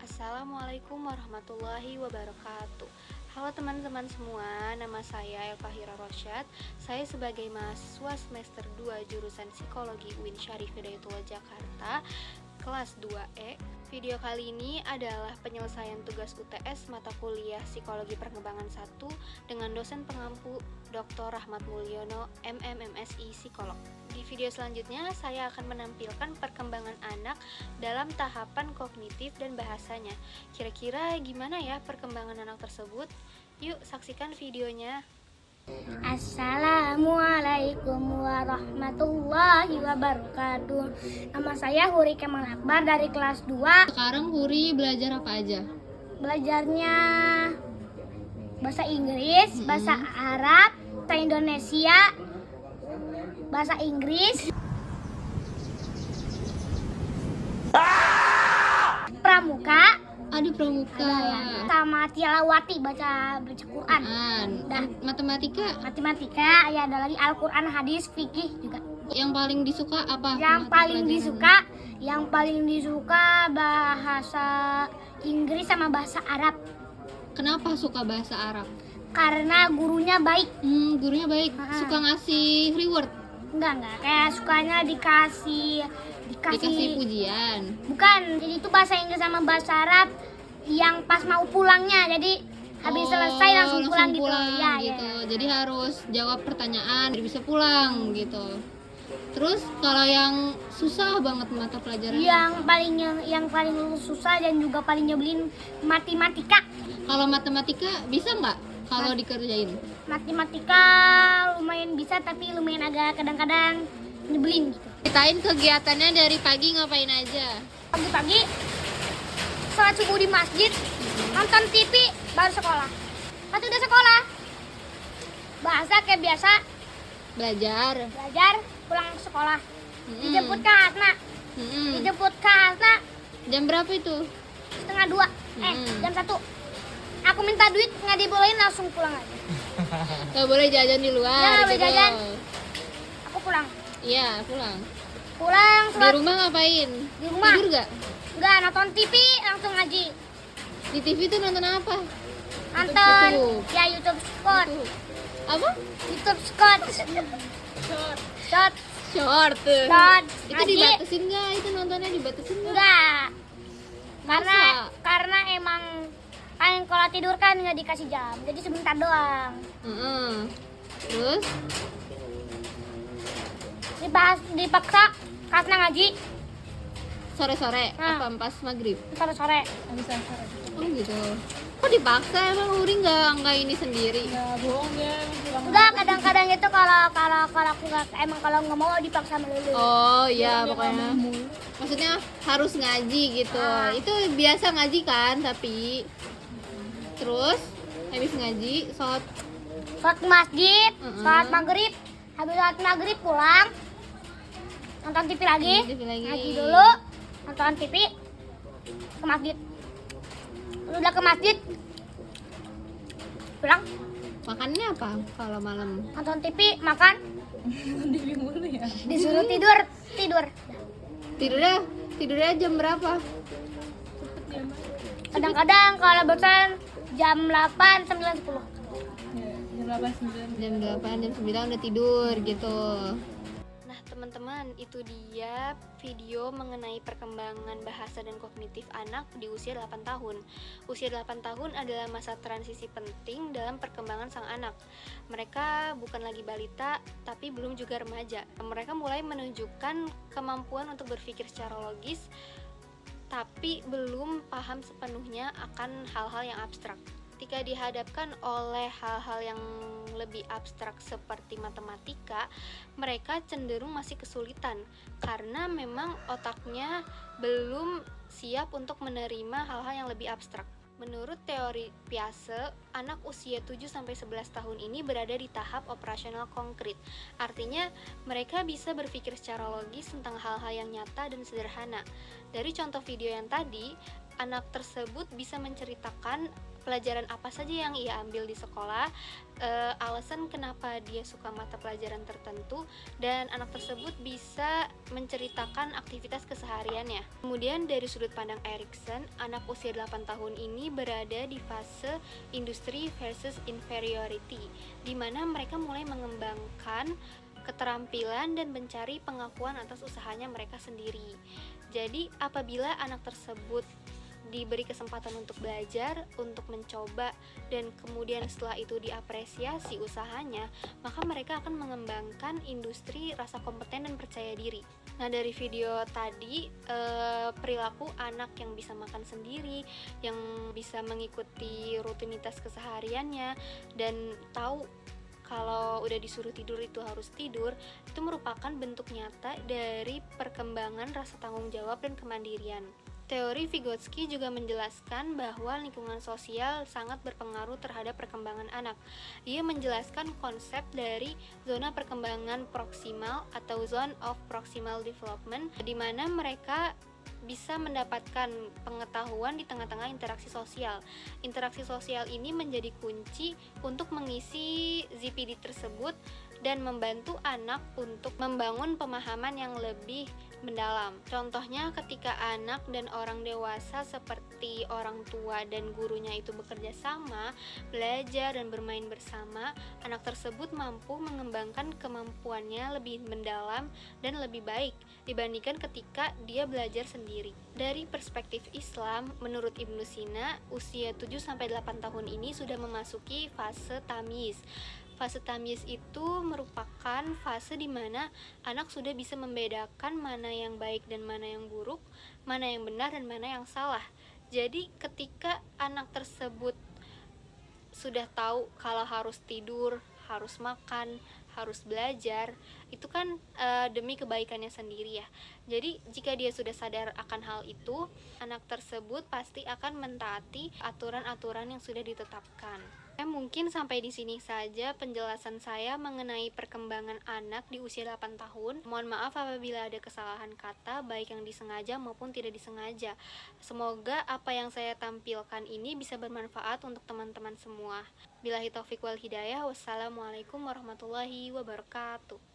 Assalamualaikum warahmatullahi wabarakatuh. Halo teman-teman semua, nama saya Elvahira Rosyad. Saya sebagai mahasiswa semester 2 jurusan Psikologi UIN Syarif Hidayatullah Jakarta, kelas 2E. Video kali ini adalah penyelesaian tugas UTS mata kuliah Psikologi Perkembangan 1 dengan dosen pengampu Dr. Rahmat Mulyono, MMMSI Psikolog. Di video selanjutnya, saya akan menampilkan perkembangan anak dalam tahapan kognitif dan bahasanya. Kira-kira gimana ya perkembangan anak tersebut? Yuk, saksikan videonya. Assalamualaikum warahmatullahi wabarakatuh. Nama saya Huri Kemal Akbar dari kelas 2. Sekarang Huri belajar apa aja? Belajarnya bahasa Inggris, bahasa Arab, bahasa Indonesia, bahasa Inggris, pramuka, Pramuka. sama tilawati baca Quran. Dan matematika? Matematika, ya ada lagi Al-Quran, hadis, fikih juga. Yang paling disuka apa? Yang paling disuka bahasa Inggris sama bahasa Arab. Kenapa suka bahasa Arab? Karena gurunya baik. Gurunya baik. Suka ngasih reward? Enggak, kayak sukanya dikasih pujian. Bukan, jadi itu bahasa Inggris sama bahasa Arab yang pas mau pulangnya. Jadi habis selesai langsung pulang gitu. Ya. Jadi harus jawab pertanyaan, bisa pulang gitu. Terus kalau yang susah banget mata pelajaran? Yang paling susah dan juga paling nyebelin matematika. Kalau matematika bisa nggak kalau dikerjain? Matematika lumayan bisa, tapi lumayan agak kadang-kadang nyebelin gitu. Ceritain kegiatannya dari pagi ngapain aja? Pagi-pagi sholat subuh di masjid, nonton TV, baru sekolah. Pas udah sekolah, bahasa kayak biasa, Belajar, pulang sekolah. Dijemput ke Hasna. Jam berapa itu? 1:30, jam 1. Aku minta duit, nggak dibolehin, langsung pulang aja. Gak boleh jajan di luar? Ya, nggak boleh jajan. Aku pulang. Iya, pulang. Di Sholat rumah ngapain? di rumah. Tidur gak? Nggak, nonton TV, langsung ngaji. Di TV tuh nonton apa? Nonton YouTube. ya YouTube Scott. Apa? YouTube Scott. Short. Short. Itu Ngaji. dibatasin nggak? Itu nontonnya dibatasin nggak? Enggak. Masa? Karena emang kan kalau tidur kan nggak dikasih jam, jadi sebentar doang. Terus? Dipaksa karena ngaji Sore-sore? Apa pas maghrib? sore-sore. Oh gitu. Kok dipaksa? Emang Uri nggak ini sendiri? Enggak, kadang-kadang itu kalau aku kalau nggak mau dipaksa melulu. Oh iya, pokoknya maksudnya harus ngaji gitu. Itu biasa ngaji kan, tapi terus habis ngaji sholat Sholat masjid, sholat maghrib, habis sholat maghrib pulang, nonton TV lagi, ngaji dulu, nonton TV, ke masjid. Udah ke masjid, pulang, makannya apa kalau malam? nonton TV, makan, disuruh tidur. Tidurnya jam berapa? Kadang-kadang kalau bosan jam 8, 9, 10. Jam 8, jam 9 udah tidur gitu. Nah teman-teman, itu dia video mengenai perkembangan bahasa dan kognitif anak di usia 8 tahun. Usia 8 tahun adalah masa transisi penting dalam perkembangan sang anak. Mereka bukan lagi balita, tapi belum juga remaja. Mereka mulai menunjukkan kemampuan untuk berpikir secara logis, tapi belum paham sepenuhnya akan hal-hal yang abstrak. Ketika dihadapkan oleh hal-hal yang lebih abstrak seperti matematika, mereka cenderung masih kesulitan karena memang otaknya belum siap untuk menerima hal-hal yang lebih abstrak. Menurut teori Piaget, anak usia 7-11 tahun ini berada di tahap operasional konkret. Artinya, mereka bisa berpikir secara logis tentang hal-hal yang nyata dan sederhana. Dari contoh video yang tadi, anak tersebut bisa menceritakan pelajaran apa saja yang ia ambil di sekolah, alasan kenapa dia suka mata pelajaran tertentu, dan anak tersebut bisa menceritakan aktivitas kesehariannya. Kemudian dari sudut pandang Erikson, anak usia 8 tahun ini berada di fase industry versus inferiority, di mana mereka mulai mengembangkan keterampilan dan mencari pengakuan atas usahanya mereka sendiri. Jadi apabila anak tersebut diberi kesempatan untuk belajar, untuk mencoba, dan kemudian setelah itu diapresiasi usahanya, maka mereka akan mengembangkan industri rasa kompeten dan percaya diri. Nah, dari video tadi, perilaku anak yang bisa makan sendiri, yang bisa mengikuti rutinitas kesehariannya, dan tahu kalau udah disuruh tidur itu harus tidur, itu merupakan bentuk nyata dari perkembangan rasa tanggung jawab dan kemandirian. Teori Vygotsky juga menjelaskan bahwa lingkungan sosial sangat berpengaruh terhadap perkembangan anak. Ia menjelaskan konsep dari zona perkembangan proksimal atau zone of proximal development, di mana mereka bisa mendapatkan pengetahuan di tengah-tengah interaksi sosial. Interaksi sosial ini menjadi kunci untuk mengisi ZPD tersebut dan membantu anak untuk membangun pemahaman yang lebih mendalam. Contohnya ketika anak dan orang dewasa seperti orang tua dan gurunya itu bekerja sama, belajar dan bermain bersama, anak tersebut mampu mengembangkan kemampuannya lebih mendalam dan lebih baik dibandingkan ketika dia belajar sendiri. Dari perspektif Islam, menurut Ibnu Sina, usia 7-8 tahun ini sudah memasuki fase tamyiz. Fase tamyiz itu merupakan fase di mana anak sudah bisa membedakan mana yang baik dan mana yang buruk, mana yang benar dan mana yang salah. Jadi ketika anak tersebut sudah tahu kalau harus tidur, harus makan, harus belajar, itu kan demi kebaikannya sendiri ya. Jadi jika dia sudah sadar akan hal itu, anak tersebut pasti akan mentaati aturan-aturan yang sudah ditetapkan. Mungkin sampai di sini saja penjelasan saya mengenai perkembangan anak di usia 8 tahun. Mohon maaf apabila ada kesalahan kata, baik yang disengaja maupun tidak disengaja. Semoga apa yang saya tampilkan ini bisa bermanfaat untuk teman-teman semua. Billahi taufiq wal hidayah. Wassalamualaikum warahmatullahi wabarakatuh.